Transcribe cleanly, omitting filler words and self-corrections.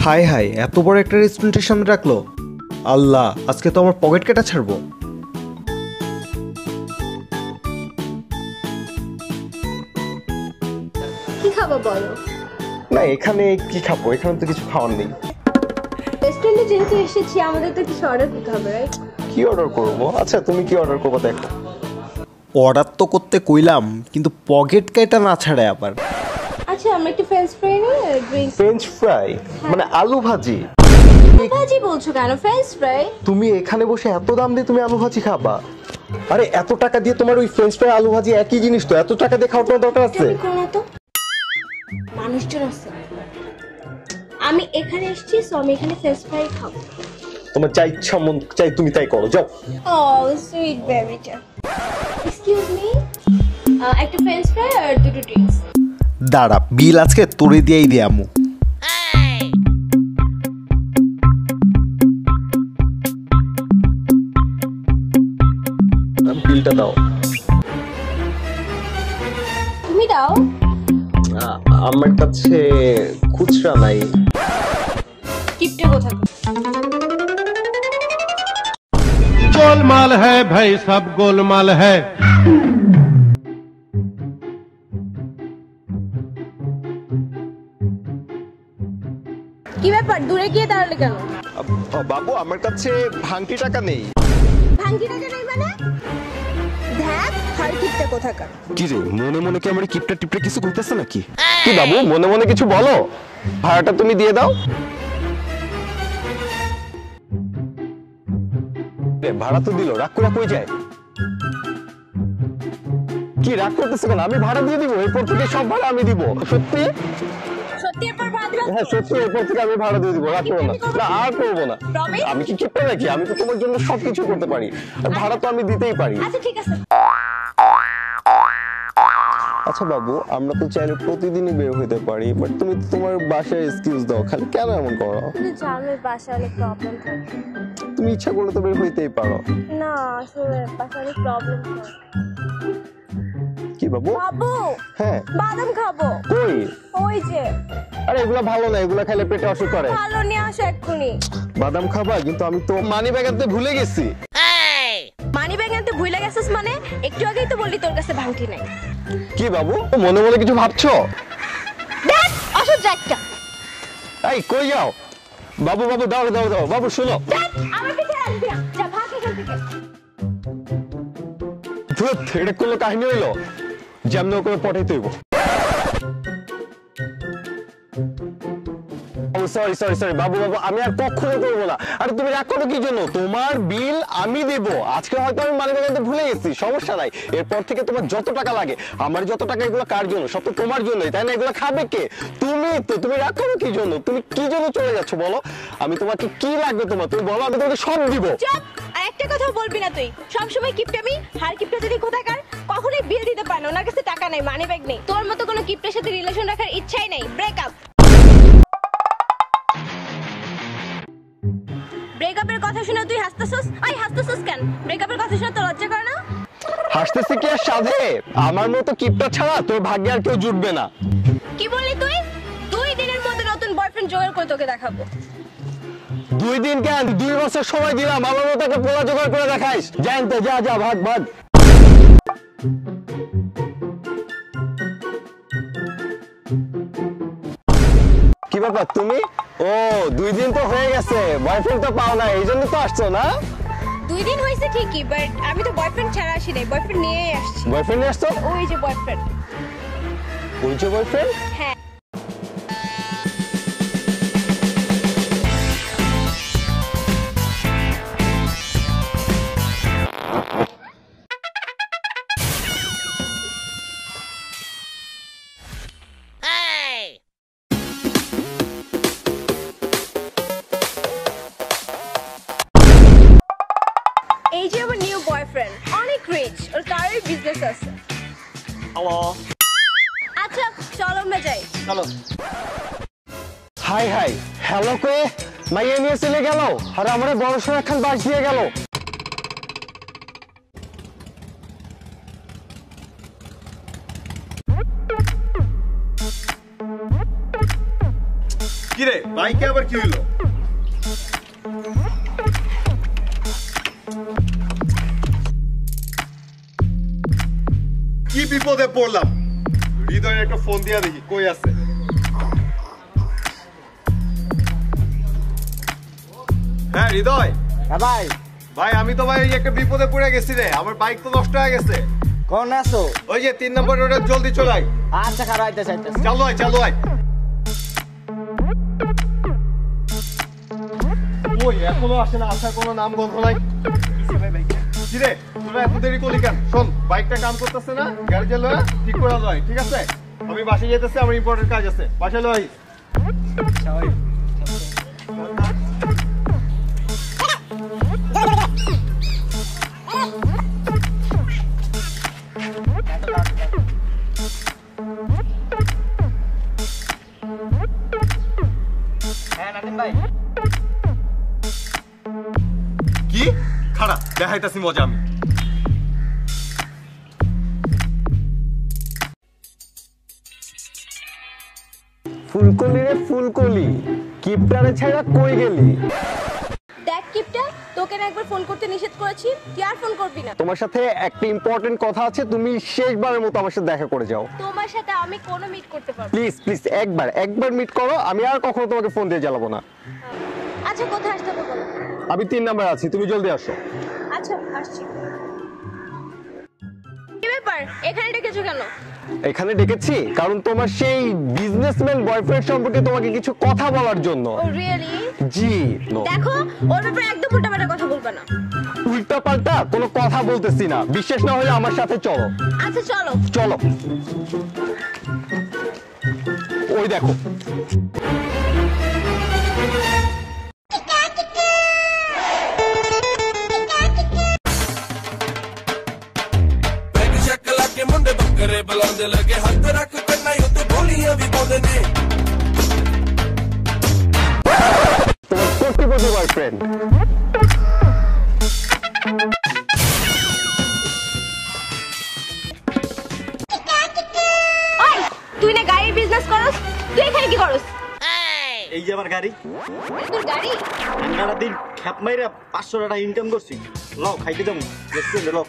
High high, এত বড় একটা রেস্টুরেন্টের সামনে রাখলো। আল্লাহ, আজকে তো আমার পকেট কেটে ছাড়বো। কি খাবো বলো? না, এখানে কি খাবো? এখানে তো কিছু খাওয়ার নেই। রেস্টুরেন্টে যেহেতু এসেছি, আমাদের তো কিছু অর্ডার করতে হবে, রাইট? কি অর্ডার করবো? আচ্ছা, তুমি কি অর্ডার করবো দেখো। অর্ডার তো করতে কইলাম, কিন্তু পকেট কেটে না ছাড়ে আবার। আচ্ছা, আমরা একটু ফ্রেঞ্চ ফ্রাই নিয়ে ড্রিঙ্কস। ফ্রেঞ্চ ফ্রাই মানে আলু ভাজি? ভাজি বলছো কেন? French fry. তুমি এখানে বসে এত দাম দিয়ে তুমি আলু ভাজি খাবা? আরে এত টাকা দিয়ে তোমার ওই ফ্রেঞ্চ ফ্রাই আলু ভাজি একই জিনিস তো, এত টাকা দিয়ে খাওয়ার দরকার আছে? কোন এত মানুষজন আছে? আমি এখানে এসেছি, সো আমি এখানে ফ্রেঞ্চ ফ্রাই খাবো। তোমার যা ইচ্ছা মন চাই তুমি তাই করো, যাও। ও সুইট বেবিটা। এক্সকিউজ মি, একটা ফ্রেঞ্চ ফ্রাই আর দুটো ড্রিঙ্কস। দাঁড়া, বিল আজকে তোরে দিয়েই দিয়ে আমু। বিলটা দাও। তুমি দাও। আমার কাছে খুচরা নাই। টিপটা কোথায়? गोलमाल है भाई, सब गोलमाल है। কি ব্যাপার, দূরে গিয়ে দাঁড়ালে কেন? বাবু, আমার কাছে ভাঙতি টাকা নেই। ভাঙ্গি টাকা নেই মানে? দেখ, হার টিপটা কোথাকার। কি রে, মনে মনে কি আমার কিপটা টিপটা কিছু করতেছে নাকি? কি বাবু, মনে মনে কিছু বলো। ভাড়াটা তুমি দিয়ে দাও। ভাড়া তো দিল, রাগ করে কই যায়? কি রাগ করতেছে কেন? আমি ভাড়া দিয়ে দিব, এরপর থেকে সব ভাড়া আমি দিব। সত্যি সত্যি এরপর ভাড়া দিবা? হ্যাঁ সত্যি, এরপর থেকে আমি ভাড়া দিয়ে দিব, রাগ করবো না। না, আর করবো না। আমি কি কিপটা নাকি? আমি তো তোমার জন্য সবকিছু করতে পারি, আর ভাড়া তো আমি দিতেই পারি। আচ্ছা ঠিক আছে। আচ্ছা বাবু, আমরা তো চাইলে প্রতিদিনই বের হইতে পারি, বাট তুমি তো তোমার বাসায় এক্সকিউজ দাও, খালি কেন এমন করো? কিন্তু জানো বাসায় অনেক প্রবলেম থাকে। তুমি ইচ্ছা করলে তো বের হইতেই পারো। না, আসলে বাসায় অনেক প্রবলেম থাকে। কি বাবু? বাবু, হ্যাঁ বাদাম খাবো। কই? ওই যে। আরে এগুলা ভালো না, এগুলা খাইলে পেটে অসুখ করে। ভালো নিয়ে আসো এক্ষুনি। বাদাম খাবা? কিন্তু আমি তো মানি ব্যাগ আনতে ভুলে গেছি। মানি ব্যাগ আনতে ভুলে গেছিস মানে? একটু আগেই তো বললি তোর কাছে ভাঙতি নাই। কি বাবু, মনে মনে কিছু ভাবছো? দেখ, অসহ্য একটা। এই কই যাও? বাবু বাবু, দাও দাও দাও। বাবু শোনো, দেখ, আমার পিছে আসবি না। যা ভাগ এখান থেকে। ধুত, এটা কোনো কাহিনী হইলো? যেমন করে পটাইতে হইব। সরি সরি সরি বাবু বাবু, আমি আর কখনো করবো না। আরে তুমি রাগ করো কি জন্য? তোমার বিল আমি দেব। আজকে হয়তো আমি মানি ব্যাগ আনতে ভুলে গেছি, সমস্যা নাই। এরপর থেকে তোমার যত টাকা লাগে, আমার যত টাকা, এগুলো কার জন্য? সব তো তোমার জন্যই, তাই না? এগুলো খাবে কে? তুমি তো। তুমি রাগ করো কি জন্য? তুমি কি জন্য চলে যাচ্ছ বলো? আমি তোমাকে কি লাগবে তোমার? তুমি বলো, আমি তোমাকে সব দিব। চুপ! আর একটা কথা বলবি না তুই। সবসময় কিপটামি, হার কিপটা যদি কোথাকার। কখনোই বিল দিতে পারে না, ওনার কাছে টাকা নাই, মানি ব্যাগ নেই। তোর মতো কোনো কিপটার সাথে রিলেশন রাখার ইচ্ছাই নাই। ব্রেকআপ। ব্রেকআপের কথা শুনে তুই হাসতেছস? আই হাসতেছস কেন? ব্রেকআপের কথা শুনে তোর লজ্জা করে না? হাসতেছি কি আর সাধে? আমার মতো কিপটা ছাড়া তোর ভাগ্যে আর কেউ জুটবে না। কি বললি তুই? 2 দিনের মধ্যে নতুন বয়ফ্রেন্ড জোগাড় করে তোকে দেখাবো। 2 দিন কেন? 2 বছর সময় দিলাম, আমার মতো একটা পোলা জোগাড় করে দেখাইস। জান তো, যা যা, ভাগ ভাগ। কি ব্যাপার তুমি? ও, 2 দিন তো হয়ে গেছে, বয়ফ্রেন্ড তো পাও না, এই জন্য তো আসছো না? 2 দিন হয়েছে ঠিকই, বাট আমি তো বয়ফ্রেন্ড ছাড়া আসি নাই, বয়ফ্রেন্ড নিয়েই আসছি। বয়ফ্রেন্ড নিয়ে আসছো? ওই যে বয়ফ্রেন্ড। ওই যে বয়ফ্রেন্ড? হ্যাঁ। এই যে আমার নিউ বয়ফ্রেন্ড, অনেক রিচ, ওর কারের বিজনেস আছে। হ্যালো। আচ্ছা চলো আমরা যাই। চলো। হাই হাই, হ্যালো কয়ে মাইয়া নিয়ে চলে গেল, আর আমার বড় সড়ো একখান বাস দিয়ে গেল। কি রে বাইকে আবার কি হলো? কি বিপদে পড়লাম? হৃদয়ের একটা ফোন দিয়া দেখি কই আছে। হ্যাঁ হৃদয়। হ্যাঁ ভাই। ভাই আমি তো ভাই একটা বিপদে পড়ে গেছি রে, আমার বাইক তো নষ্ট হয়ে গেছে। কোন আছো? ওই যে 3 নম্বর রোডে, জলদি চলে আয়। আচ্ছা খারাপ আইতেছে আইতেছে। চালু আয় চালু আয়। ওই এখনো আসে না, আসার কোনো নাম গন্ধ নাই। কি রে তোরা এত দেরি করলি কেন? শোন বাইকটা কাম করতেছে না, গাড়ি চালো ঠিক করে লয়, ঠিক আছে? আমি বাসায় যেতেছি, আমার ইম্পর্টেন্ট কাজ আছে, বাসায় লয়। হ্যাঁ নাদিম ভাই। কি খারাপ দেখাইতাছি মজা আমি। ফুলকলি রে ফুলকলি, কিপটারে ছাড়া কই গেলি? দেখ কিপটা, তোকে না একবার ফোন করতে নিষেধ করেছি, তুই আর ফোন করবি না। তোমার সাথে একটা ইম্পর্টেন্ট কথা আছে, তুমি শেষবারের মতো আমার সাথে দেখা করে যাও। তোমার সাথে আমি কোনো মিট করতে পারবো না। প্লিজ প্লিজ একবার মিট করো, আমি আর কখনো তোমাকে ফোন দিয়ে জ্বালাবো না। আচ্ছা কোথায় আসতে হবে বলো? আমি 3 নাম্বার আছি, তুমি জলদি আসো। আচ্ছা আসছি। কি ব্যাপার, এখানে ডেকেছো কেন? এখানে ডেকেছি কারণ তোমার সেই বিজনেসম্যান বয়ফ্রেন্ড সম্পর্কে তোমাকে কিছু কথা বলার জন্য। ও রিয়েলি? জি নো। দেখো ওর ব্যাপারে একদম উল্টাপাল্টা কথা বলবা না। উল্টা পাল্টা কোনো কথা বলতেছি না, বিশ্বাস না হলে আমার সাথে চলো। আচ্ছা চলো। চলো। ওই দেখো। शक्ल के मुंडे बकरे बुलाने लगे हद रख करना यो तो बोलियां भी बोलने ने তোমার কোটিপতি বয়ফ্রেন্ড। ওই তুই না গাড়ির বিজনেস করস, তুই এখানে কি করস? এই যে আমার গাড়ি। এটা তোর গাড়ি? আমি সারা দিন খ্যাপ মাইরা 500 টাকা ইনকাম করছি। লও খাইতে যাবো রেস্টুরেন্টে লও।